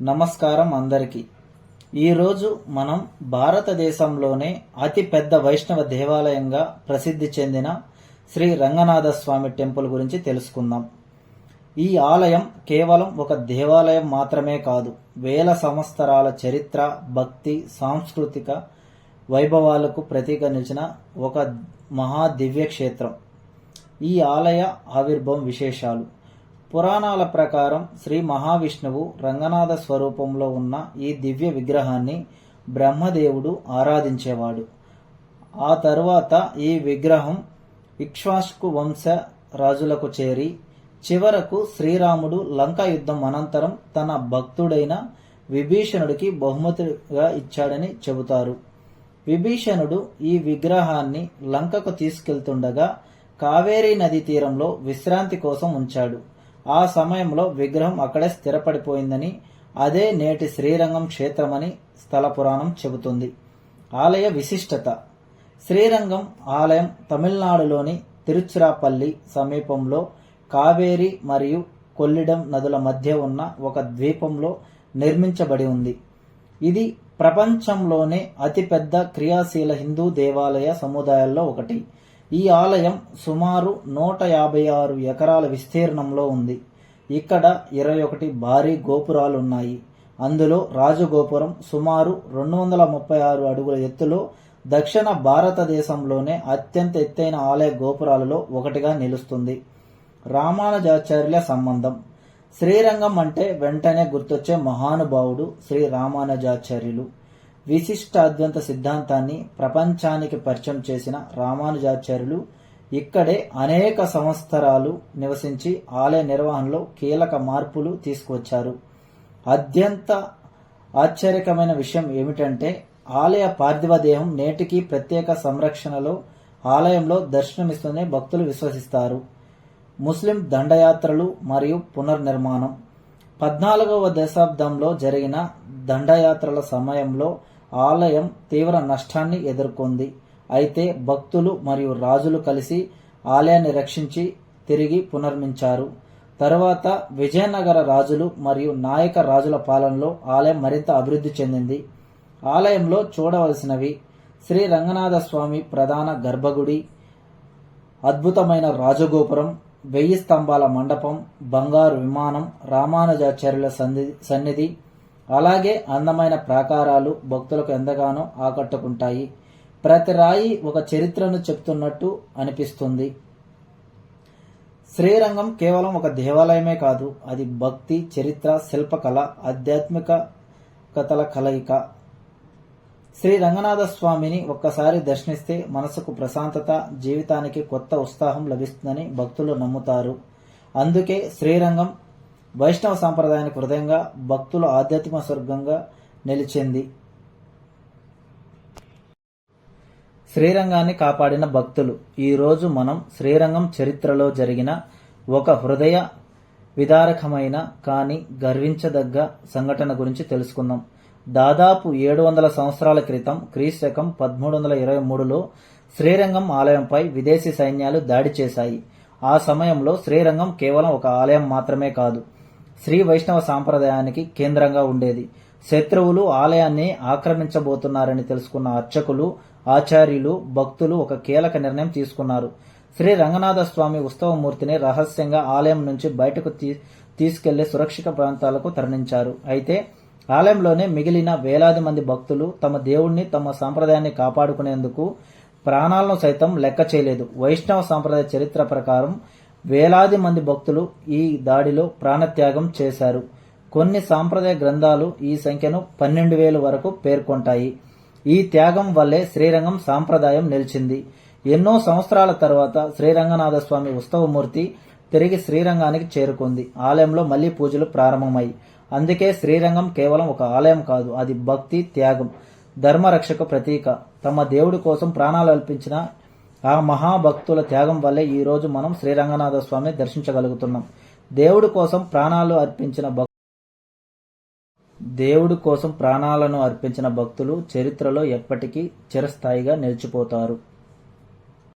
నమస్కారం అందరికీ. ఈరోజు మనం భారతదేశంలోనే అతి పెద్ద వైష్ణవ దేవాలయంగా ప్రసిద్ధి చెందిన శ్రీ రంగనాథ స్వామి టెంపుల్ గురించి తెలుసుకుందాం. ఈ ఆలయం కేవలం ఒక దేవాలయం మాత్రమే కాదు, వేల సంవత్సరాల చరిత్ర, భక్తి, సాంస్కృతిక వైభవాలకు ప్రతీక నిలిచిన ఒక మహా దివ్య క్షేత్రం. ఈ ఆలయ ఆవిర్భావం విశేషాలు. పురాణాల ప్రకారం శ్రీ మహావిష్ణువు రంగనాథ స్వరూపంలో ఉన్న ఈ దివ్య విగ్రహాన్ని బ్రహ్మదేవుడు ఆరాధించేవాడు. ఆ తరువాత ఈ విగ్రహం ఇక్ష్వాకు వంశ రాజులకు చేరి చివరకు శ్రీరాముడు లంకా యుద్ధం అనంతరం తన భక్తుడైన విభీషణుడికి బహుమతిగా ఇచ్చాడని చెబుతారు. విభీషణుడు ఈ విగ్రహాన్ని లంకకు తీసుకెళ్తుండగా కావేరీ నదీ తీరంలో విశ్రాంతి కోసం ఉంచాడు. ఆ సమయంలో విగ్రహం అక్కడే స్థిరపడిపోయిందని, అదే నేటి శ్రీరంగం క్షేత్రమని స్థల పురాణం చెబుతుంది. ఆలయ విశిష్టత. శ్రీరంగం ఆలయం తమిళనాడులోని తిరుచిరాపల్లి సమీపంలో కావేరి మరియు కొల్లిడం నదుల మధ్య ఉన్న ఒక ద్వీపంలో నిర్మించబడి ఉంది. ఇది ప్రపంచంలోనే అతిపెద్ద క్రియాశీల హిందూ దేవాలయ సముదాయాల్లో ఒకటి. ఈ ఆలయం సుమారు 156 ఎకరాల విస్తీర్ణంలో ఉంది. ఇక్కడ 21 భారీ గోపురాలున్నాయి. అందులో రాజగోపురం సుమారు 236 అడుగుల ఎత్తులో దక్షిణ భారతదేశంలోనే అత్యంత ఎత్తైన ఆలయ గోపురాలలో ఒకటిగా నిలుస్తుంది. రామానుజాచార్యుల సంబంధం. శ్రీరంగం అంటే వెంటనే గుర్తొచ్చే మహానుభావుడు శ్రీ రామానుజాచార్యులు. విశిష్ట అద్వైత సిద్ధాంతాన్ని ప్రపంచానికి పరిచయం చేసిన రామానుజాచార్యులు ఇక్కడే అనేక సంవత్సరాలు నివసించి ఆలయ నిర్వహణలో కీలక మార్పులు తీసుకువచ్చారు. అత్యంత ఆశ్చర్యకరమైన విషయం ఏమిటంటే ఆలయ పార్థివ దేహం నేటికి ప్రత్యేక సంరక్షణలో ఆలయంలో దర్శనమిస్తుందని భక్తులు విశ్వసిస్తారు. ముస్లిం దండయాత్రలు మరియు పునర్నిర్మాణం. 14వ దశాబ్దంలో జరిగిన దండయాత్రల సమయంలో ఆలయం తీవ్ర నష్టాన్ని ఎదుర్కొంది. అయితే భక్తులు మరియు రాజులు కలిసి ఆలయాన్ని రక్షించి తిరిగి పునర్మించారు. తరువాత విజయనగర రాజులు మరియు నాయక రాజుల పాలనలో ఆలయం మరింత అభివృద్ధి చెందింది. ఆలయంలో చూడవలసినవి: శ్రీ రంగనాథ స్వామి ప్రధాన గర్భగుడి, అద్భుతమైన రాజగోపురం, 1000 స్తంభాల మండపం, బంగారు విమానం, రామానుజాచార్యుల సన్నిధి, అలాగే అందమైన ప్రాకారాలు భక్తులకు ఎంతగానో ఆకట్టుకుంటాయి. ప్రతి రాయి ఒక చరిత్రను చెప్తున్నట్టు అనిపిస్తుంది. శ్రీరంగం కేవలం ఒక దేవాలయమే కాదు, అది భక్తి, చరిత్ర, శిల్పకళ, ఆధ్యాత్మిక కథల కలయిక. శ్రీ రంగనాథ స్వామిని ఒక్కసారి దర్శనిస్తే మనసుకు ప్రశాంతత, జీవితానికి కొత్త ఉత్సాహం లభిస్తుందని భక్తులు నమ్ముతారు. అందుకే శ్రీరంగం వైష్ణవ సాంప్రదాయానికి హృదయంగా, భక్తుల ఆధ్యాత్మిక స్వర్గంగా నిలిచింది. శ్రీరంగాన్ని కాపాడిన భక్తులు. ఈరోజు మనం శ్రీరంగం చరిత్రలో జరిగిన ఒక హృదయ విదారకమైన కానీ గర్వించదగ్గ సంఘటన గురించి తెలుసుకుందాం. దాదాపు 700 సంవత్సరాల క్రితం క్రీస్తకం 1323లో శ్రీరంగం ఆలయంపై విదేశీ సైన్యాలు దాడి చేశాయి. ఆ సమయంలో శ్రీరంగం కేవలం ఒక ఆలయం మాత్రమే కాదు, శ్రీ వైష్ణవ సాంప్రదాయానికి కేంద్రంగా ఉండేది. శత్రువులు ఆలయాన్ని ఆక్రమించబోతున్నారని తెలుసుకున్న అర్చకులు, ఆచార్యులు, భక్తులు ఒక కీలక నిర్ణయం తీసుకున్నారు. శ్రీ రంగనాథ స్వామి ఉత్సవమూర్తిని రహస్యంగా ఆలయం నుంచి బయటకు తీసుకెళ్లే సురక్షిత ప్రాంతాలకు తరలించారు. అయితే ఆలయంలోనే మిగిలిన వేలాది మంది భక్తులు తమ దేవుణ్ణి, తమ సాంప్రదాయాన్ని కాపాడుకునేందుకు ప్రాణాలను సైతం లెక్క చేయలేదు. వైష్ణవ సాంప్రదాయ చరిత్ర ప్రకారం వేలాది మంది భక్తులు ఈ దాడిలో ప్రాణత్యాగం చేశారు. కొన్ని సాంప్రదాయ గ్రంథాలు ఈ సంఖ్యను 12,000 వరకు పేర్కొంటాయి. ఈ త్యాగం వల్లే శ్రీరంగం సాంప్రదాయం నిలిచింది. ఎన్నో సంవత్సరాల తర్వాత శ్రీరంగనాథ స్వామి ఉత్సవమూర్తి తిరిగి శ్రీరంగానికి చేరుకుంది. ఆలయంలో మళ్లీ పూజలు ప్రారంభమై. అందుకే శ్రీరంగం కేవలం ఒక ఆలయం కాదు, అది భక్తి, త్యాగం, ధర్మరక్షక ప్రతీక. తమ దేవుడి కోసం ప్రాణాలు అర్పించిన ఆ మహాభక్తుల త్యాగం వల్లే ఈ రోజు మనం శ్రీరంగనాథ స్వామిని దర్శించగలుగుతున్నాం. దేవుడి కోసం ప్రాణాలను అర్పించిన భక్తులు చరిత్రలో ఎప్పటికీ చిరస్థాయిగా నిలిచిపోతారు.